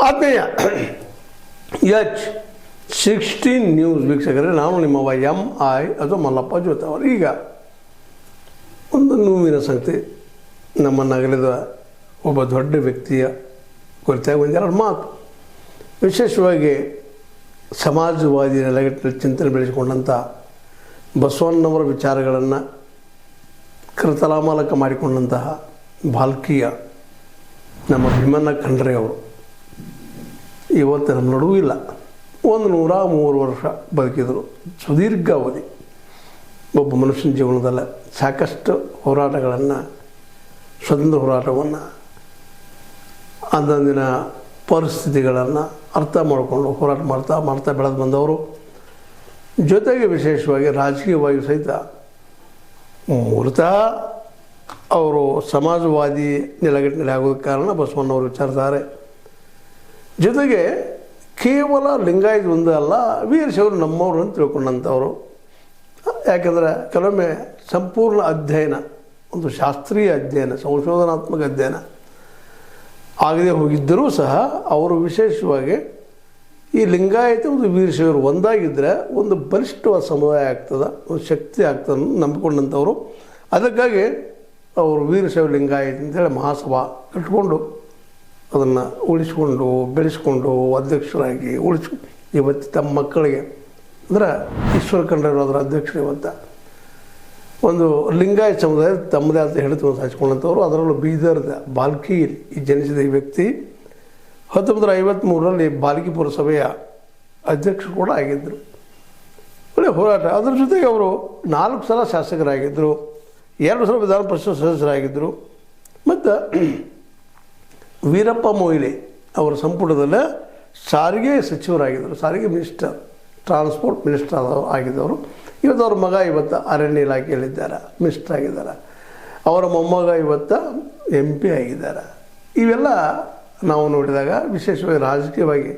ಆತ್ಮೀಯ H16 news ವೀಕ್ಷಕರೇ, ನಾನು ನಿಮ್ಮವ MI ಅದು ಮಲ್ಲಪ್ಪ ಜೋತೆ ಅವರು. ಈಗ ಒಂದು ನೋವಿನ ಸಂಗತಿ, ನಮ್ಮ ನಗರದ ಒಬ್ಬ ದೊಡ್ಡ ವ್ಯಕ್ತಿಯ ಕುರಿತಾಗಿ ಒಂದೆರಡು ಮಾತು. ವಿಶೇಷವಾಗಿ ಸಮಾಜವಾದಿ ನೆಲೆಗಟ್ಟಿನಲ್ಲಿ ಚಿಂತನೆ ಬೆಳೆಸಿಕೊಂಡಂಥ ಬಸವಣ್ಣವರ ವಿಚಾರಗಳನ್ನು ಕೃತಲಾಮಲಕ ಮಾಡಿಕೊಂಡಂತಹ ಬಾಲ್ಕಿಯ ನಮ್ಮ ಭೀಮಣ್ಣ ಖಂಡ್ರೆ ಅವರು ಇವತ್ತು ನಮ್ಮ ನಡುವು ಇಲ್ಲ. 103 ವರ್ಷ ಬದುಕಿದರು. ಸುದೀರ್ಘಾವಧಿ ಒಬ್ಬ ಮನುಷ್ಯನ ಜೀವನದಲ್ಲಿ ಸಾಕಷ್ಟು ಹೋರಾಟಗಳನ್ನು, ಸ್ವತಂತ್ರ ಹೋರಾಟವನ್ನು, ಅಂದಿನ ಪರಿಸ್ಥಿತಿಗಳನ್ನು ಅರ್ಥ ಮಾಡಿಕೊಂಡು ಹೋರಾಟ ಮಾಡ್ತಾ ಬೆಳೆದು ಬಂದವರು. ಜೊತೆಗೆ ವಿಶೇಷವಾಗಿ ರಾಜಕೀಯವಾಗಿ ಸಹಿತ ಮೂಲತಃ ಅವರು ಸಮಾಜವಾದಿ ನೆಲೆಗಟ್ಟಿನಲ್ಲಿ ಆಗೋದಕ್ಕೆ ಕಾರಣ ಬಸವಣ್ಣವರು ವಿಚಾರಧಾರೆ. ಜೊತೆಗೆ ಕೇವಲ ಲಿಂಗಾಯತ ಒಂದೇ ಅಲ್ಲ, ವೀರಶೈವರು ನಮ್ಮವರು ಅಂತ ತಿಳ್ಕೊಂಡಂಥವರು. ಯಾಕೆಂದರೆ ಕೆಲವೊಮ್ಮೆ ಸಂಪೂರ್ಣ ಅಧ್ಯಯನ, ಒಂದು ಶಾಸ್ತ್ರೀಯ ಅಧ್ಯಯನ, ಸಂಶೋಧನಾತ್ಮಕ ಅಧ್ಯಯನ ಆಗದೆ ಹೋಗಿದ್ದರೂ ಸಹ ಅವರು ವಿಶೇಷವಾಗಿ ಈ ಲಿಂಗಾಯತ ಒಂದು ವೀರಶೈವರು ಒಂದಾಗಿದ್ದರೆ ಒಂದು ಬಲಿಷ್ಠವಾದ ಸಮುದಾಯ ಆಗ್ತದೆ, ಒಂದು ಶಕ್ತಿ ಆಗ್ತದೆ ನಂಬಿಕೊಂಡಂಥವರು. ಅದಕ್ಕಾಗಿ ಅವರು ವೀರಶೈವ ಲಿಂಗಾಯತ ಅಂತೇಳಿ ಮಹಾಸಭಾ ಕಟ್ಕೊಂಡು ಅದನ್ನು ಉಳಿಸ್ಕೊಂಡು ಬೆಳೆಸ್ಕೊಂಡು ಅಧ್ಯಕ್ಷರಾಗಿ ಇವತ್ತು ತಮ್ಮ ಮಕ್ಕಳಿಗೆ ಅಂದರೆ ಈಶ್ವರ ಖಂಡ್ರೆ ಅದರ ಅಧ್ಯಕ್ಷರು ಇವತ್ತು ಒಂದು ಲಿಂಗಾಯತ ಸಮುದಾಯ ತಮ್ಮದೇ ಅಂತ ಹಿಡಿತವನ್ನು ಹಚ್ಕೊಂಡಂಥವ್ರು. ಅದರಲ್ಲೂ ಬೀದರ್ದ ಬಾಲ್ಕಿ ಈ ಜನಿಸಿದ ಈ ವ್ಯಕ್ತಿ 1953ರಲ್ಲಿ ಬಾಲ್ಕಿ ಪುರಸಭೆಯ ಅಧ್ಯಕ್ಷರು ಕೂಡ ಆಗಿದ್ದರು. ಒಳ್ಳೆಯ ಹೋರಾಟ. ಅದರ ಜೊತೆಗೆ ಅವರು 4 ಸಲ ಶಾಸಕರಾಗಿದ್ದರು, 2 ಸಲ ವಿಧಾನ ಪರಿಷತ್ ಸದಸ್ಯರಾಗಿದ್ದರು. ಮತ್ತು ವೀರಪ್ಪ ಮೊಯ್ಲಿ ಅವರ ಸಂಪುಟದಲ್ಲೇ ಸಾರಿಗೆ ಸಚಿವರಾಗಿದ್ದರು, ಸಾರಿಗೆ ಮಿನಿಸ್ಟರ್, ಟ್ರಾನ್ಸ್ಪೋರ್ಟ್ ಮಿನಿಸ್ಟರ್ ಆಗಿದ್ದವರು. ಇವತ್ತು ಅವ್ರ ಮಗ ಇವತ್ತು ಅರಣ್ಯ ಇಲಾಖೆಯಲ್ಲಿದ್ದಾರೆ, ಮಿನಿಸ್ಟರ್ ಆಗಿದ್ದಾರೆ. ಅವರ ಮೊಮ್ಮಗ ಇವತ್ತು MP ಆಗಿದ್ದಾರೆ. ಇವೆಲ್ಲ ನಾವು ನೋಡಿದಾಗ ವಿಶೇಷವಾಗಿ ರಾಜಕೀಯವಾಗಿ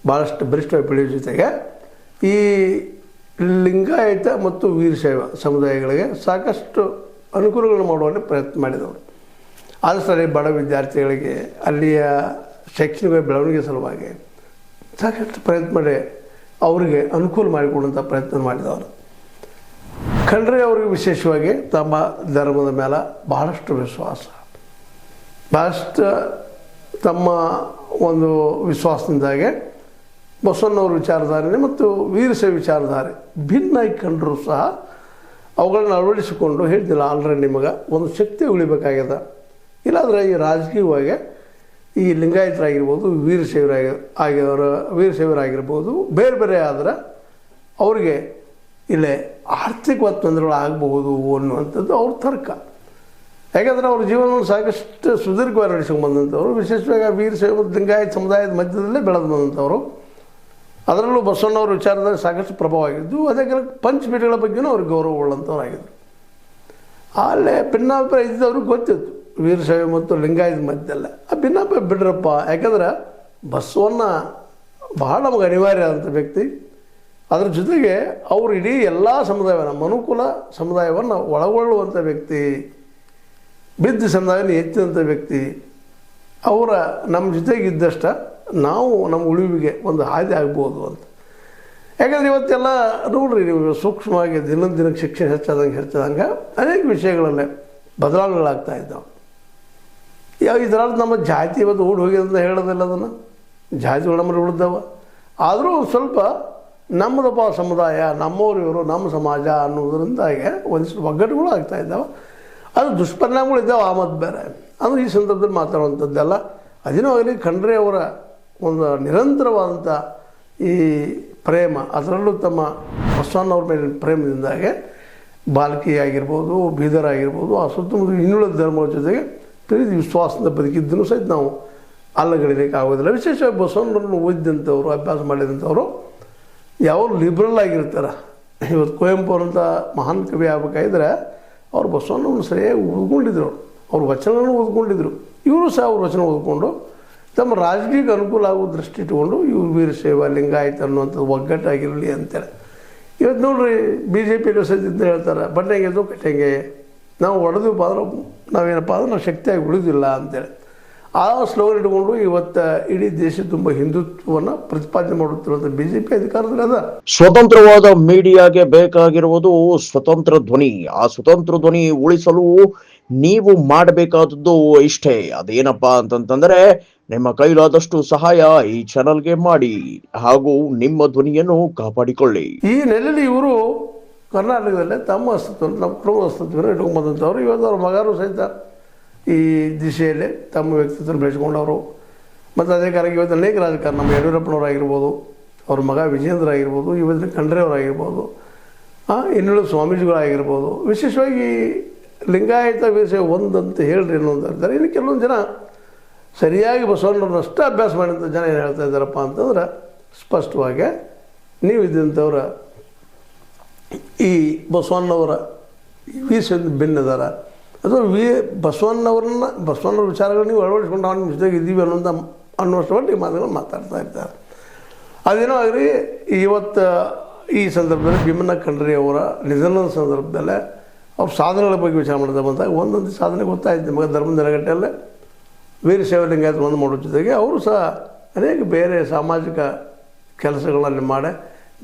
ಭಾಳಷ್ಟು ಬಲಿಷ್ಠವಾಗಿ ಬೆಳೆಯೋ ಜೊತೆಗೆ ಈ ಲಿಂಗಾಯತ ಮತ್ತು ವೀರಶೈವ ಸಮುದಾಯಗಳಿಗೆ ಸಾಕಷ್ಟು ಅನುಕೂಲಗಳನ್ನು ಮಾಡುವಲ್ಲಿ ಪ್ರಯತ್ನ ಮಾಡಿದವರು. ಆದರೆ ಬಡ ವಿದ್ಯಾರ್ಥಿಗಳಿಗೆ ಅಲ್ಲಿಯ ಶೈಕ್ಷಣಿಕ ಬೆಳವಣಿಗೆ ಸಲುವಾಗಿ ಸಾಕಷ್ಟು ಪ್ರಯತ್ನ ಮಾಡಿ ಅವರಿಗೆ ಅನುಕೂಲ ಮಾಡಿಕೊಡುವಂಥ ಪ್ರಯತ್ನ ಮಾಡಿದವರು. ಖಂಡ್ರೆ ಅವರಿಗೆ ವಿಶೇಷವಾಗಿ ತಮ್ಮ ಧರ್ಮದ ಮೇಲೆ ಬಹಳಷ್ಟು ವಿಶ್ವಾಸ, ಬಹಳಷ್ಟು ತಮ್ಮ ಒಂದು ವಿಶ್ವಾಸದಿಂದಾಗೆ ಬಸವಣ್ಣವ್ರ ವಿಚಾರಧಾರೆ ಮತ್ತು ವೀರಶೈವ ವಿಚಾರಧಾರೆ ಭಿನ್ನಾಗಿ ಕಂಡರೂ ಸಹ ಅವುಗಳನ್ನ ಅಳವಡಿಸಿಕೊಂಡು ಹೇಳ್ತಿಲ್ಲ, ಆಲ್ರೆಡಿ ನಿಮಗೆ ಒಂದು ಶಕ್ತಿ ಉಳಿಬೇಕಾಗ್ಯದ. ಇಲ್ಲಾಂದರೆ ಈ ರಾಜಕೀಯವಾಗಿ ಈ ಲಿಂಗಾಯತರಾಗಿರ್ಬೋದು, ವೀರಶೈವರಾಗಿರ್ಬೋದು, ಬೇರೆ ಬೇರೆ ಆದರೆ ಅವರಿಗೆ ಇಲ್ಲೇ ಆರ್ಥಿಕವಾದ ತೊಂದರೆಗಳು ಆಗಬಹುದು ಅನ್ನುವಂಥದ್ದು ಅವ್ರ ತರ್ಕ. ಯಾಕೆಂದರೆ ಅವ್ರ ಜೀವನವನ್ನು ಸಾಕಷ್ಟು ಸುದೀರ್ಘವಾಗಿ ನಡೆಸ್ಕೊಂಡು ಬಂದಂಥವ್ರು. ವಿಶೇಷವಾಗಿ ವೀರಶೈವ ಮತ್ತು ಲಿಂಗಾಯತ ಸಮುದಾಯದ ಮಧ್ಯದಲ್ಲೇ ಬೆಳೆದು ಬಂದಂಥವ್ರು. ಅದರಲ್ಲೂ ಬಸವಣ್ಣವ್ರ ವಿಚಾರದಲ್ಲಿ ಸಾಕಷ್ಟು ಪ್ರಭಾವ ಆಗಿದ್ದು. ಅದೇ ಕಾಲ ಪಂಚಪೀಠಗಳ ಬಗ್ಗೆಯೂ ಅವ್ರಿಗೆ ಗೌರವಗೊಳ್ಳುವಂಥವ್ರು ಆಗಿದ್ದರು. ಅಲ್ಲೇ ಭಿನ್ನಾಭಿಪ್ರಾಯ ಇದ್ದವ್ರಿಗೆ ಗೊತ್ತಿತ್ತು ವೀರಶೈವ ಮತ್ತು ಲಿಂಗಾಯತ ಮಧ್ಯದಲ್ಲೇ. ಆ ಭಿನ್ನಾಭಿಪ್ರಾಯ ಬಿಡ್ರಪ್ಪ, ಯಾಕಂದ್ರೆ ಬಸವಣ್ಣ ಬಹಳ ನಮಗೆ ಅನಿವಾರ್ಯ ಆದಂಥ ವ್ಯಕ್ತಿ. ಅದರ ಜೊತೆಗೆ ಅವರು ಇಡೀ ಎಲ್ಲ ಸಮುದಾಯವನ್ನು, ಮನುಕುಲ ಸಮುದಾಯವನ್ನು ಒಳಗೊಳ್ಳುವಂಥ ವ್ಯಕ್ತಿ, ಬಿದ್ದ ಸಮುದಾಯವನ್ನು ಎತ್ತಿದಂಥ ವ್ಯಕ್ತಿ. ಅವರ ನಮ್ಮ ಜೊತೆಗಿದ್ದಷ್ಟ ನಾವು ನಮ್ಮ ಉಳಿವಿಗೆ ಒಂದು ಹಾದಿ ಆಗ್ಬೋದು ಅಂತ. ಯಾಕಂದರೆ ಇವತ್ತೆಲ್ಲ ನೋಡ್ರಿ ನೀವು ಸೂಕ್ಷ್ಮವಾಗಿ ದಿನಕ್ಕೆ ಶಿಕ್ಷಣ ಹೆಚ್ಚಾದಂಗೆ ಅನೇಕ ವಿಷಯಗಳಲ್ಲೇ ಬದಲಾವಣೆಗಳಾಗ್ತಾ ಇದ್ದಾವೆ. ಇದರಲ್ಲಿ ನಮ್ಮ ಜಾತಿ ಇವತ್ತು ಓಡಿ ಹೋಗಿದೆ ಅಂತ ಹೇಳೋದಿಲ್ಲ, ಅದನ್ನು ಜಾತಿ ಒಳಮರೆ ಉಳಿದವ. ಆದರೂ ಒಂದು ಸ್ವಲ್ಪ ನಮ್ಮದಪ್ಪ ಸಮುದಾಯ, ನಮ್ಮವ್ರು ಇವರು, ನಮ್ಮ ಸಮಾಜ ಅನ್ನೋದರಿಂದಾಗೆ ಒಂದಿಷ್ಟು ಒಗ್ಗಟ್ಟುಗಳು ಆಗ್ತಾಯಿದ್ದಾವೆ. ಅದು ದುಷ್ಪರಿಣಾಮಗಳಿದ್ದಾವೆ. ಆ ಮತ್ತು ಬೇರೆ ಅಂದರೆ ಈ ಸಂದರ್ಭದಲ್ಲಿ ಮಾತಾಡುವಂಥದ್ದೆಲ್ಲ ಅದೇನೋ ಆಗಲಿ. ಖಂಡ್ರೆ ಅವರ ಒಂದು ನಿರಂತರವಾದಂಥ ಈ ಪ್ರೇಮ, ಅದರಲ್ಲೂ ತಮ್ಮ ಬಸವಣ್ಣವ್ರ ಮೇಲಿನ ಪ್ರೇಮದಿಂದಾಗೆ ಬಾಲ್ಕಿ ಆಗಿರ್ಬೋದು, ಬೀದರ್ ಆಗಿರ್ಬೋದು, ಆ ಸುತ್ತಮುತ್ತ ಇನ್ನುಳಿದ ಧರ್ಮಗಳ ಜೊತೆಗೆ ಪ್ರೀತಿ ವಿಶ್ವಾಸದಿಂದ ಬದುಕಿದ್ದನ್ನು ಸಹಿತ ನಾವು ಅಲ್ಲಗಳಿಲಿಕ್ಕೆ ಆಗೋದಿಲ್ಲ. ವಿಶೇಷವಾಗಿ ಬಸವಣ್ಣವ್ರನ್ನು ಓದಿದಂಥವ್ರು, ಅಭ್ಯಾಸ ಮಾಡಿದಂಥವರು ಯಾವಾಗ ಲಿಬ್ರಲ್ ಆಗಿರ್ತಾರೆ. ಇವತ್ತು ಕುವೆಂಪು ಅವರಂಥ ಮಹಾನ್ ಕವಿ ಆಗಬೇಕಾದ್ರೆ ಅವ್ರು ಬಸವಣ್ಣವ್ರನ್ನ ಸರಿಯಾಗಿ ಓದ್ಕೊಂಡಿದ್ರು, ಅವ್ರ ವಚನಗಳನ್ನು ಓದ್ಕೊಂಡಿದ್ರು. ಇವರು ಸಹ ಅವ್ರ ವಚನ ಓದ್ಕೊಂಡು ತಮ್ಮ ರಾಜಕೀಯಕ್ಕೆ ಅನುಕೂಲ ಆಗೋ ದೃಷ್ಟಿ ಇಟ್ಕೊಂಡು ಇವರು ವೀರಶೈವ ಲಿಂಗಾಯತ ಅನ್ನುವಂಥದ್ದು ಒಗ್ಗಟ್ಟಾಗಿರಲಿ ಅಂತೇಳಿ. ಇವತ್ತು ನೋಡ್ರಿ BJP ಸಹಿತ ಹೇಳ್ತಾರೆ, ಬಣ್ಣೆಗೆದು ಕಟ್ಟಂಗೆ ನಾವು ಹೊಡೆದು ಪಾದ್ರೆ ನಾವೇನಪ್ಪ ಅಂದ್ರೆ ನಾವು ಶಕ್ತಿಯಾಗಿ ಉಳಿದಿಲ್ಲ ಅಂತೇಳಿ. ಆ ಸ್ಲೋಗನ್ ಇಟ್ಕೊಂಡು ಇವತ್ತು ಇಡೀ ದೇಶ ತುಂಬ ಹಿಂದುತ್ವವನ್ನು ಪ್ರತಿಪಾದನೆ ಮಾಡುತ್ತಿರುವಂಥ BJP ಅಧಿಕಾರದಲ್ಲಿ ಅದ. ಸ್ವತಂತ್ರವಾದ ಮೀಡಿಯಾಗೆ ಬೇಕಾಗಿರುವುದು ಸ್ವತಂತ್ರ ಧ್ವನಿ. ಆ ಸ್ವತಂತ್ರ ಧ್ವನಿ ಉಳಿಸಲು ನೀವು ಮಾಡಬೇಕಾದದ್ದು ಇಷ್ಟೇ. ಅದೇನಪ್ಪಾ ಅಂತಂತಂದ್ರೆ ನಿಮ್ಮ ಕೈಲಾದಷ್ಟು ಸಹಾಯ ಈ ಚಾನಲ್ಗೆ ಮಾಡಿ ಹಾಗೂ ನಿಮ್ಮ ಧ್ವನಿಯನ್ನು ಕಾಪಾಡಿಕೊಳ್ಳಿ. ಈ ನೆಲೆಯಲ್ಲಿ ಇವರು ಕರ್ನಾಟಕದಲ್ಲೇ ತಮ್ಮ ಅಸ್ತಿತ್ವವನ್ನು, ನಮ್ಮ ಕುಟುಂಬದ ಅಸ್ತಿತ್ವವನ್ನು ಇಟ್ಕೊಂಡು ಬಂದಂಥವ್ರು. ಇವತ್ತು ಅವ್ರ ಮಗರು ಸಹಿತ ಈ ದಿಶೆಯಲ್ಲಿ ತಮ್ಮ ವ್ಯಕ್ತಿತ್ವ ಬೆಳೆಸ್ಕೊಂಡವರು. ಮತ್ತು ಅದೇ ಕಾರಣ ಇವತ್ತು ಅನೇಕ ರಾಜಕಾರಣ, ನಮ್ಮ ಯಡಿಯೂರಪ್ಪನವರಾಗಿರ್ಬೋದು, ಅವ್ರ ಮಗ ವಿಜೇಂದ್ರ ಆಗಿರ್ಬೋದು, ಇವತ್ತಿನ ಖಂಡ್ರೆಯವರಾಗಿರ್ಬೋದು, ಇನ್ನುಳಿದ ಸ್ವಾಮೀಜಿಗಳಾಗಿರ್ಬೋದು, ವಿಶೇಷವಾಗಿ ಲಿಂಗಾಯತ ವಿಷಯ ಒಂದಂತ ಹೇಳ್ರಿ ಅನ್ನೋದು ಇರ್ತಾರೆ. ಇನ್ನು ಕೆಲವೊಂದು ಜನ ಸರಿಯಾಗಿ ಬಸವಣ್ಣವ್ರನ್ನಷ್ಟೇ ಅಭ್ಯಾಸ ಮಾಡಿದಂಥ ಜನ ಏನು ಹೇಳ್ತಾ ಇದ್ದಾರಪ್ಪ ಅಂತಂದ್ರೆ, ಸ್ಪಷ್ಟವಾಗಿ ನೀವು ಇದ್ದಂಥವ್ರ ಈ ಬಸವಣ್ಣವರ ವಿಷಯದ ಭಿನ್ನದಾರ ಅಥವಾ ಬಸವಣ್ಣವ್ರ ವಿಚಾರಗಳು ನೀವು ಅಳವಡಿಸ್ಕೊಂಡು ನಾವು ನಿಮ್ಮ ಜೊತೆಗೆ ಇದ್ದೀವಿ ಅನ್ನುವಷ್ಟು ಈ ಮಾತುಗಳನ್ನು ಮಾತಾಡ್ತಾ ಇರ್ತಾರೆ. ಅದೇನೋ ಆಗಲಿ, ಇವತ್ತು ಈ ಸಂದರ್ಭದಲ್ಲಿ ಭೀಮಣ್ಣ ಖಂಡ್ರೆ ಅವರ ನಿಧನದ ಸಂದರ್ಭದಲ್ಲೇ ಅವ್ರ ಸಾಧನೆಗಳ ಬಗ್ಗೆ ವಿಚಾರ ಮಾಡ್ತಾ ಬಂದಾಗ ಒಂದೊಂದು ಸಾಧನೆ ಗೊತ್ತಾಯ್ತು ನಿಮಗೆ. ಧರ್ಮದ ನೆಲೆಗಟ್ಟಲ್ಲೇ ವೀರಶೈವ ಲಿಂಗಾಯತ ಒಂದು ಮಾಡೋ ಜೊತೆಗೆ ಅವರು ಸಹ ಅನೇಕ ಬೇರೆ ಸಾಮಾಜಿಕ ಕೆಲಸಗಳಲ್ಲಿ ಮಾಡಿ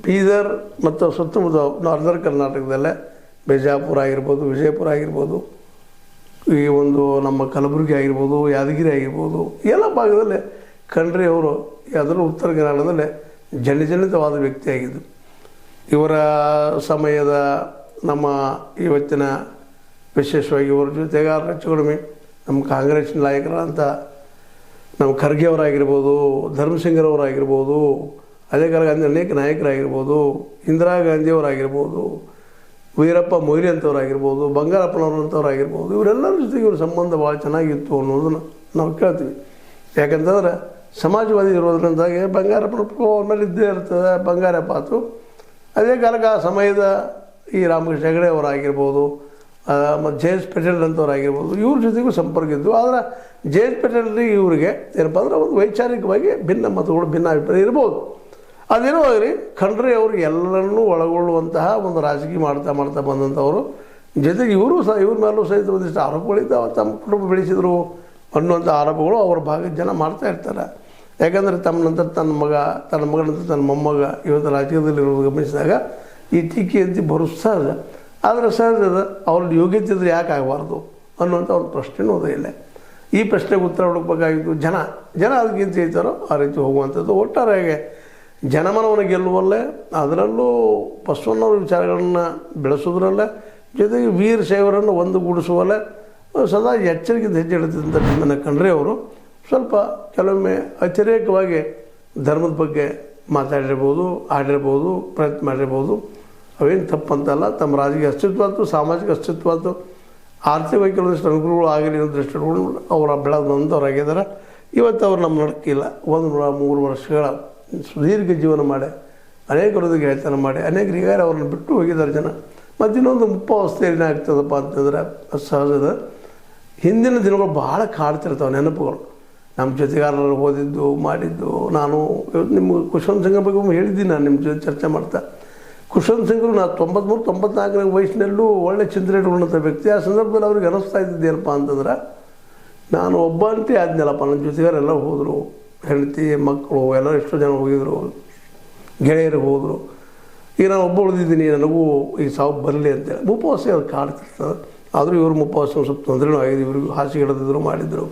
ಬೀದರ್ ಮತ್ತು ಸುತ್ತಮುತ್ತ ನಾರ್ದರ್ ಕರ್ನಾಟಕದಲ್ಲೇ ಬಿಜಾಪುರ ಆಗಿರ್ಬೋದು, ವಿಜಯಪುರ ಆಗಿರ್ಬೋದು, ಈ ಒಂದು ನಮ್ಮ ಕಲಬುರಗಿ ಆಗಿರ್ಬೋದು, ಯಾದಗಿರಿ ಆಗಿರ್ಬೋದು, ಎಲ್ಲ ಭಾಗದಲ್ಲೇ ಖಂಡ್ರೆ ಅವರು ಅದರಲ್ಲೂ ಉತ್ತರ ಕರ್ನಾಟಕದಲ್ಲೇ ಜನಿತವಾದ ವ್ಯಕ್ತಿಯಾಗಿದ್ದು. ಇವರ ಸಮಯದ ನಮ್ಮ ಇವತ್ತಿನ ವಿಶೇಷವಾಗಿ ಇವರ ಜೊತೆಗೆ ಹೆಚ್ಚು ಕಡಿಮೆ ನಮ್ಮ ಕಾಂಗ್ರೆಸ್ ನಾಯಕರಂಥ ನಮ್ಮ ಖರ್ಗೆ ಅವರಾಗಿರ್ಬೋದು, ಧರ್ಮಸಿಂಗರವರಾಗಿರ್ಬೋದು, ಅದೇ ಕಾರಣ ಅನೇಕ ನಾಯಕರಾಗಿರ್ಬೋದು, ಇಂದಿರಾ ಗಾಂಧಿಯವರಾಗಿರ್ಬೋದು, ವೀರಪ್ಪ ಮೊಯ್ಲಿ ಅಂಥವ್ರಾಗಿರ್ಬೋದು, ಬಂಗಾರಪ್ಪನವ್ರಂಥವ್ರಾಗಿರ್ಬೋದು, ಇವರೆಲ್ಲರ ಜೊತೆಗೆ ಇವ್ರ ಸಂಬಂಧ ಭಾಳ ಚೆನ್ನಾಗಿತ್ತು ಅನ್ನೋದನ್ನು ನಾವು ಕೇಳ್ತೀವಿ. ಯಾಕಂತಂದ್ರೆ ಸಮಾಜವಾದಿ ಇರೋದ್ರಿಂದಾಗಿ ಬಂಗಾರಪ್ಪನ ಅವ್ರ ಮೇಲೆ ಇದ್ದೇ ಇರ್ತದೆ. ಬಂಗಾರಪ್ಪ ಆತು. ಅದೇ ಕಾಲಕ್ಕೆ ಆ ಸಮಯದ ಈ ರಾಮಕೃಷ್ಣ ಹೆಗಡೆ ಅವರಾಗಿರ್ಬೋದು, ಮತ್ತು JS ಪಟೇಲ್ ಅಂಥವ್ರಾಗಿರ್ಬೋದು, ಇವ್ರ ಜೊತೆಗೂ ಸಂಪರ್ಕ ಇದ್ದು. ಆದರೆ JS ಪಟೇಲ್ರಿಗೆ ಇವರಿಗೆ ಏನಪ್ಪ ಅಂದ್ರೆ ಒಂದು ವೈಚಾರಿಕವಾಗಿ ಭಿನ್ನ ಮತಗಳು, ಭಿನ್ನ ಅಭಿಪ್ರಾಯ ಇರ್ಬೋದು. ಅದೇನೋ ಆಗಲಿ, ಖಂಡ್ರೆ ಅವರು ಎಲ್ಲರನ್ನೂ ಒಳಗೊಳ್ಳುವಂತಹ ಒಂದು ರಾಜಕೀಯ ಮಾಡ್ತಾ ಬಂದಂಥವರು. ಜೊತೆಗೆ ಇವರು ಸಹ ಇವ್ರ ಮೇಲೂ ಸಹಿತ ಒಂದಿಷ್ಟು ಆರೋಪಗಳಿದ್ದಾವೆ. ತಮ್ಮ ಕುಟುಂಬ ಬೆಳೆಸಿದ್ರು ಅನ್ನುವಂಥ ಆರೋಪಗಳು ಅವರ ಭಾಗದ ಜನ ಮಾಡ್ತಾ ಇರ್ತಾರೆ. ಯಾಕಂದರೆ ತಮ್ಮ ನಂತರ ತನ್ನ ಮಗ ನಂತರ ತನ್ನ ಮೊಮ್ಮಗ ಇವತ್ತು ರಾಜಕೀಯದಲ್ಲಿರೋದು ಗಮನಿಸಿದಾಗ ಈ ಟೀಕೆ ಅಂತ ಬರೋ ಸಹಜ. ಆದರೆ ಸಹಜದ ಅವ್ರ ಯೋಗ್ಯತೆ ಇದ್ರೆ ಯಾಕೆ ಆಗಬಾರ್ದು ಅನ್ನುವಂಥ ಅವ್ರ ಪ್ರಶ್ನೆನೂ ಅದೇ ಇಲ್ಲ. ಈ ಪ್ರಶ್ನೆಗೆ ಉತ್ತರ ಹುಡುಕಬೇಕಾಗಿತ್ತು ಜನ ಅದಕ್ಕಿಂತ ಹೇಳ್ತಾರೋ ಆ ರೀತಿ ಹೋಗುವಂಥದ್ದು. ಒಟ್ಟಾರೆಯಾಗಿ ಜನಮನವನ್ನು ಗೆಲ್ಲುವಲ್ಲೇ, ಅದರಲ್ಲೂ ಬಸವಣ್ಣವ್ರ ವಿಚಾರಗಳನ್ನು ಬೆಳೆಸೋದ್ರಲ್ಲೇ, ಜೊತೆಗೆ ವೀರಶೈವರನ್ನು ಒಂದುಗೂಡಿಸುವಲ್ಲೇ ಸದಾ ಎಚ್ಚರಿಕೆಯಿಂದ ಹೆಜ್ಜೆ ಇಡುತ್ತಿದ್ದಂಥ ಭೀಮಣ್ಣ ಖಂಡ್ರೆ ಅವರು ಸ್ವಲ್ಪ ಕೆಲವೊಮ್ಮೆ ಅತಿರೇಕವಾಗಿ ಧರ್ಮದ ಬಗ್ಗೆ ಮಾತಾಡಿರ್ಬೋದು, ಆಡಿರ್ಬೋದು, ಪ್ರಯತ್ನ ಮಾಡಿರ್ಬೋದು. ಅವೇನು ತಪ್ಪಂತಲ್ಲ. ತಮ್ಮ ರಾಜಕೀಯ ಅಸ್ತಿತ್ವ ಆಯ್ತು, ಸಾಮಾಜಿಕ ಅಸ್ತಿತ್ವ ಆಯ್ತು, ಆರ್ಥಿಕವಾಗಿ ಕೆಲವೊಂದಿಷ್ಟು ಅನುಕೂಲಗಳು ಆಗಲಿ ಅನ್ನೋ ದೃಷ್ಟಿಗಳು ಅವರ ಬೆಳೆದು ಬಂದವರಾಗಿದ್ದಾರೆ. ಇವತ್ತು ಅವ್ರು ನಮ್ಮ ನಡಕಿಲ್ಲ. 103 ವರ್ಷಗಳ ಸುದೀರ್ಘ ಜೀವನ ಮಾಡಿ, ಅನೇಕರೊಂದಿಗೆ ಗೆಳೆತನ ಮಾಡಿ, ಅನೇಕರಿಗೆ ಅವ್ರನ್ನ ಬಿಟ್ಟು ಹೋಗಿದ್ದಾರೆ ಜನ. ಮತ್ತು ಇನ್ನೊಂದು ಮುಪ್ಪಾವಸ್ಥೆ ಏನಾಗ್ತದಪ್ಪ ಅಂತಂದರೆ ಸಹಜದ ಹಿಂದಿನ ದಿನಗಳು ಭಾಳ ಕಾಡ್ತಿರ್ತಾವೆ ನೆನಪುಗಳು. ನಮ್ಮ ಜೊತೆಗಾರರು ಓದಿದ್ದು ಮಾಡಿದ್ದು. ನಾನು ಇವತ್ತು ನಿಮ್ಗೆ ಕುಶವಂತ್ ಸಿಂಗ್ರ ಬಗ್ಗೆ ಹೇಳಿದ್ದೀನಿ. ನಾನು ನಿಮ್ಮ ಜೊತೆ ಚರ್ಚೆ ಮಾಡ್ತಾ, ಕುಶವಂತ್ ಸಿಂಗ್ರು ನಾನು 93-94ನೇ ವಯಸ್ಸಿನಲ್ಲೂ ಒಳ್ಳೆ ಚಿಂತನೆ ಇಟ್ಕೊಂಡಂಥ ವ್ಯಕ್ತಿ. ಆ ಸಂದರ್ಭದಲ್ಲಿ ಅವ್ರಿಗೆ ಅನ್ನಿಸ್ತಾ ಇದ್ದಿದ್ದೇನಪ್ಪ ಅಂತಂದ್ರೆ, ನಾನು ಒಬ್ಬ ಅಂತೇ ಆದ್ನಲ್ಲಪ್ಪ, ನನ್ನ ಜೊತೆಗಾರೆಲ್ಲ ಹೋದರು, ಹೆಂಡತಿ ಮಕ್ಕಳು ಎಲ್ಲ ಎಷ್ಟೋ ಜನ ಹೋಗಿದ್ರು, ಗೆಳೆಯರು ಹೋದರು, ಈಗ ನಾನು ಒಬ್ಬ ಉಳಿದಿದ್ದೀನಿ, ನನಗೂ ಈ ಸಾವು ಬರಲಿ ಅಂತೇಳಿ ಮುಪ್ಪವಾಸೆ ಅದು ಕಾಡ್ತಿರ್ತದೆ. ಆದರೂ ಇವರು ಮುಪ್ಪವಾಸ ಸ್ವಲ್ಪ ತೊಂದರೆನೂ ಆಗಿದೆ. ಇವ್ರಿಗೂ ಹಾಸಿಗೆ ಹಿಡಿದಿದ್ರು, ಮಾಡಿದರು.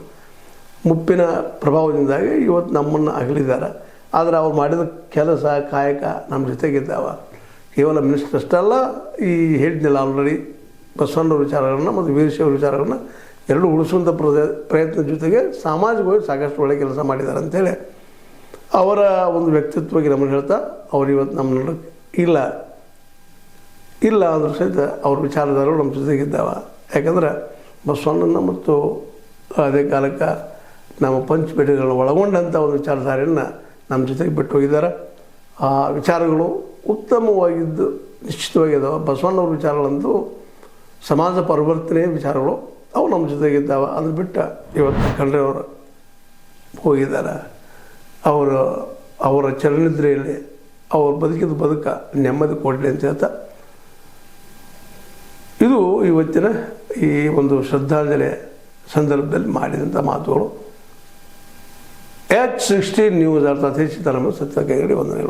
ಮುಪ್ಪಿನ ಪ್ರಭಾವದಿಂದಾಗಿ ಇವತ್ತು ನಮ್ಮನ್ನು ಅಗಲಿದ್ದಾರೆ. ಆದರೆ ಅವ್ರು ಮಾಡಿದ ಕೆಲಸ ಕಾಯಕ ನಮ್ಮ ಜೊತೆಗಿದ್ದಾವೆ. ಕೇವಲ ಮಿನಿಸ್ಟರ್ ಅಷ್ಟೇ ಅಲ್ಲ, ಈ ಹೇಳಿದ್ನಿಲ್ಲ ಆಲ್ರೆಡಿ ಬಸವಣ್ಣವ್ರ ವಿಚಾರಗಳನ್ನ ಮತ್ತು ವೀರಶೈವ ವಿಚಾರಗಳನ್ನ ಎರಡೂ ಉಳಿಸುವಂಥ ಪ್ರಯತ್ನ ಜೊತೆಗೆ ಸಾಮಾಜಿಕವಾಗಿ ಸಾಕಷ್ಟು ಒಳ್ಳೆಯ ಕೆಲಸ ಮಾಡಿದ್ದಾರೆ ಅಂಥೇಳಿ ಅವರ ಒಂದು ವ್ಯಕ್ತಿತ್ವಕ್ಕೆ ನಮ್ಮನ್ನು ಹೇಳ್ತಾ, ಅವ್ರು ಇವತ್ತು ನಮ್ಮ ಇಲ್ಲ ಅಂದ್ರೂ ಸಹಿತ ಅವ್ರ ವಿಚಾರಧಾರೆಗಳು ನಮ್ಮ ಜೊತೆಗಿದ್ದಾವೆ. ಯಾಕಂದ್ರೆ ಬಸವಣ್ಣನ ಮತ್ತು ಅದೇ ಕಾಲಕ್ಕೆ ನಮ್ಮ ಪಂಚಪೇಟೆಗಳನ್ನ ಒಳಗೊಂಡಂಥ ಒಂದು ವಿಚಾರಧಾರೆಯನ್ನು ನಮ್ಮ ಜೊತೆಗೆ ಬಿಟ್ಟು ಹೋಗಿದ್ದಾರೆ. ಆ ವಿಚಾರಗಳು ಉತ್ತಮವಾಗಿದ್ದು ನಿಶ್ಚಿತವಾಗಿದ್ದಾವೆ. ಬಸವಣ್ಣವ್ರ ವಿಚಾರಗಳಂತೂ ಸಮಾಜ ಪರಿವರ್ತನೆಯ ವಿಚಾರಗಳು, ಅವು ನಮ್ಮ ಜೊತೆಗಿದ್ದಾವೆ. ಅದು ಬಿಟ್ಟು ಇವತ್ತು ಖಂಡ್ರೆ ಅವರು ಹೋಗಿದ್ದಾರೆ. ಅವರ ಚಲನಿದ್ರೆಯಲ್ಲಿ ಅವ್ರು ಬದುಕಿದ ಬದುಕ ನೆಮ್ಮದಿ ಕೊಡಲಿ ಅಂತ ಹೇಳ್ತಾ, ಇದು ಇವತ್ತಿನ ಈ ಒಂದು ಶ್ರದ್ಧಾಂಜಲಿ ಸಂದರ್ಭದಲ್ಲಿ ಮಾಡಿದಂಥ ಮಾತುಗಳು. H16 ನ್ಯೂಸ್ ಅರ್ಥಾತ್ ಹೆಚ್ಚು ತರಮ ಸತ್ಯ ವಂದನೆಗಳು.